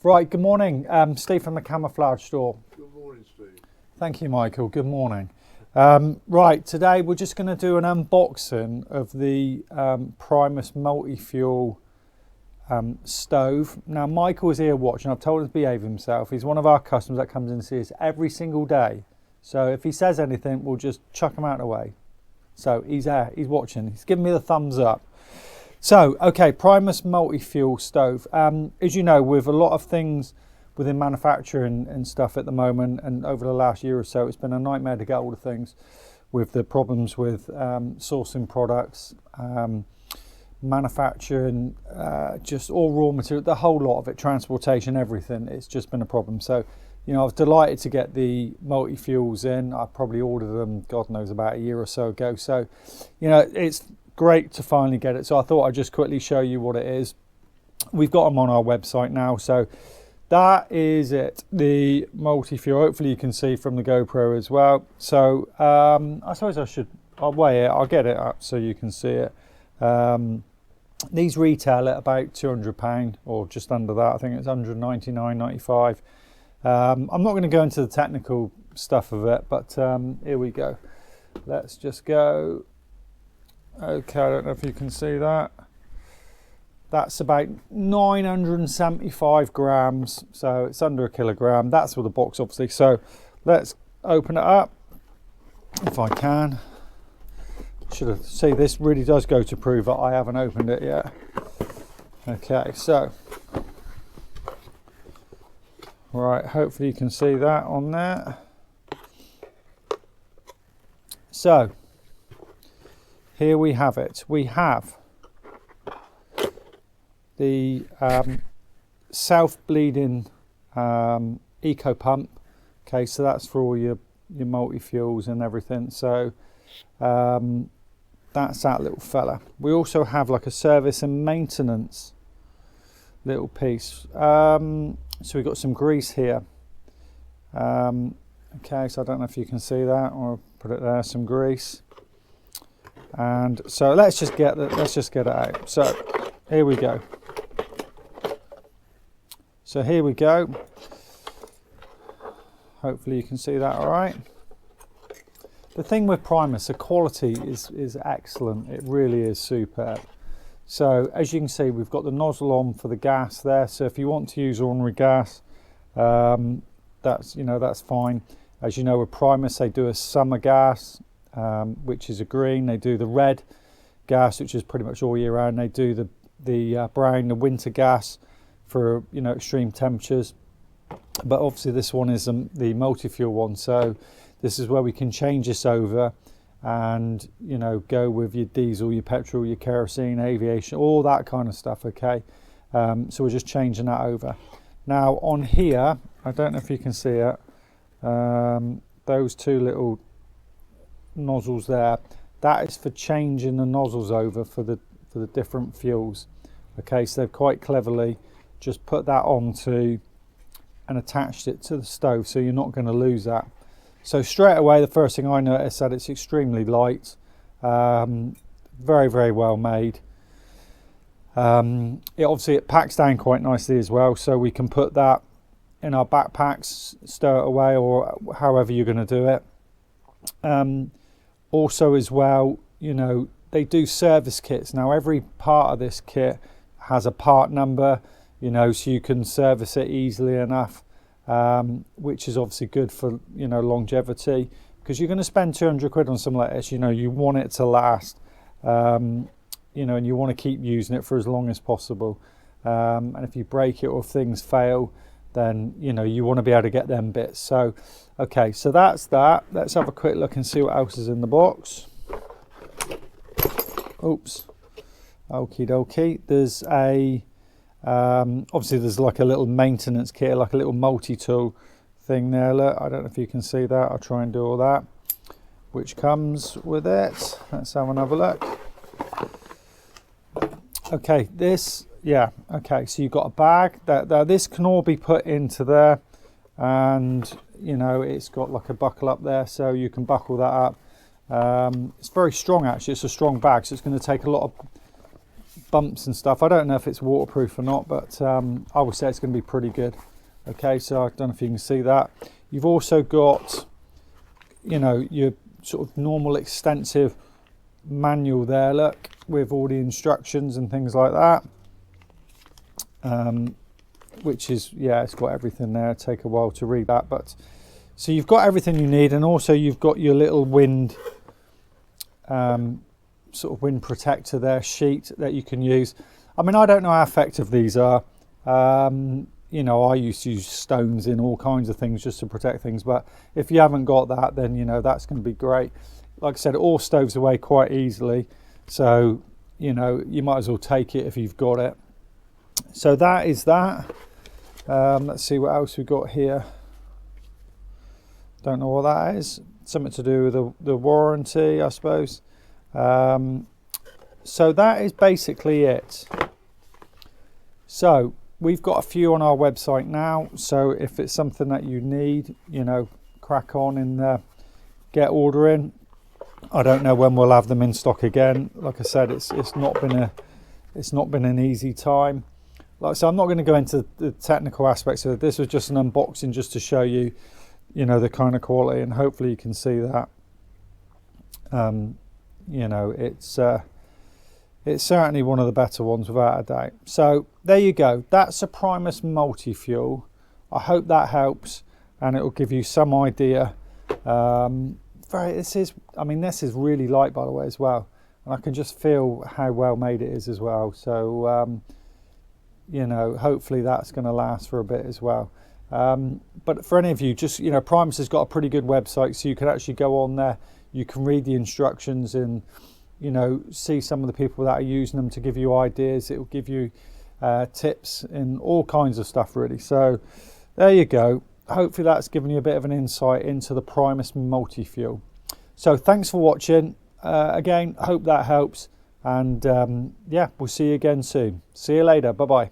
Right, good morning. Steve from the Camouflage store. Good morning, Steve. Thank you, Michael. Good morning. Right, today we're just going to do an unboxing of the Primus MultiFuel stove. Now, Michael is here watching. I've told him to behave himself. He's one of our customers that comes in and sees us every single day. So if he says anything, we'll just chuck him out of the way. So he's there. He's watching. He's giving me the thumbs up. So, okay, Primus MultiFuel stove. As you know, with a lot of things within manufacturing and stuff at the moment, and over the last year or so, it's been a nightmare to get all the things with the problems with sourcing products, manufacturing, just all raw material, the whole lot of it, transportation, everything. It's just been a problem. So, you know, I was delighted to get the multi-fuels in. I probably ordered them, God knows, about a year or so ago. So, you know, it's great to finally get it. So I thought I'd just quickly show you what it is. We've got them on our website now. So that is it, the multi-fuel. Hopefully you can see from the GoPro as well. So I suppose I'll weigh it, I'll get it up so you can see it. These retail at about £200 or just under that. I think it's £199.95. I'm not going to go into the technical stuff of it, but here we go. Let's just go. Okay, I don't know if you can see that. That's about 975 grams, so it's under a kilogram. That's with the box, obviously. So let's open it up, if I can. Should have see, this really does go to prove that I haven't opened it yet. Okay, so right, hopefully you can see that on there. So here we have it. We have the self-bleeding eco pump. Okay, so that's for all your multi-fuels and everything. So that's that little fella. We also have like a service and maintenance little piece. So we've got some grease here. Okay, so I don't know if you can see that, or put it there, some grease. And so let's just get it out. So here we go. So here we go. Hopefully you can see that all right. The thing with Primus, the quality is excellent. It really is superb. So as you can see, we've got the nozzle on for the gas there. So if you want to use ordinary gas, that's fine. As you know, with Primus, they do a summer gas, which is a green. They do the red gas, which is pretty much all year round. They do the brown, the winter gas for, you know, extreme temperatures. But obviously this one is the multi-fuel one, so this is where we can change this over and, you know, go with your diesel, your petrol, your kerosene, aviation, all that kind of stuff. Okay, so we're just changing that over now. On here, I don't know if you can see it, those two little nozzles there, that is for changing the nozzles over for the different fuels. Okay, so they've quite cleverly just put that onto and attached it to the stove, so you're not going to lose that. So straight away, the first thing I noticed is that it's extremely light, very, very well made. It packs down quite nicely as well, so we can put that in our backpacks, stow it away, or however you're going to do it. Also as well, you know, they do service kits. Now every part of this kit has a part number, you know, so you can service it easily enough, which is obviously good for, you know, longevity, because you're going to spend 200 quid on something like this. You know, you want it to last, you know, and you want to keep using it for as long as possible. And if you break it or if things fail, then, you know, you want to be able to get them bits. So okay, so that's that. Let's have a quick look and see what else is in the box. Oops. Okie dokie. There's a obviously there's like a little maintenance kit, like a little multi-tool thing there. Look, I don't know if you can see that. I'll try and do all that, which comes with it. Let's have another look. Okay, this, yeah, okay, so you've got a bag that this can all be put into there, and, you know, it's got like a buckle up there, so you can buckle that up. It's very strong, actually. It's a strong bag, so it's going to take a lot of bumps and stuff. I don't know if it's waterproof or not, but I would say it's going to be pretty good. Okay, so I don't know if you can see that. You've also got, you know, your sort of normal extensive manual there, look, with all the instructions and things like that, which is, yeah, it's got everything there. It'll take a while to read that, but so you've got everything you need, and also you've got your little wind sort of wind protector there, sheet that you can use. I mean, I don't know how effective these are. You know, I used to use stones in all kinds of things just to protect things, but if you haven't got that, then you know that's going to be great. Like I said, it all stows away quite easily, so you know you might as well take it if you've got it. So that is that. Let's see what else we've got here. Don't know what that is. Something to do with the warranty, I suppose. So that is basically it. So we've got a few on our website now, so if it's something that you need, you know, crack on and get ordering. I don't know when we'll have them in stock again. Like I said, it's not been an easy time. Like I said, I'm not going to go into the technical aspects of it. This was just an unboxing just to show you, you know, the kind of quality, and hopefully you can see that. You know, it's certainly one of the better ones without a doubt. So there you go. That's a Primus MultiFuel. I hope that helps, and it will give you some idea. This is really light, by the way, as well, and I can just feel how well made it is as well. So you know, hopefully that's going to last for a bit as well. But for any of you, just, you know, Primus has got a pretty good website, so you can actually go on there. You can read the instructions and, you know, see some of the people that are using them to give you ideas. It will give you tips and all kinds of stuff, really. So there you go. Hopefully that's given you a bit of an insight into the Primus MultiFuel. So thanks for watching. Again, hope that helps. And yeah, we'll see you again soon. See you later. Bye-bye.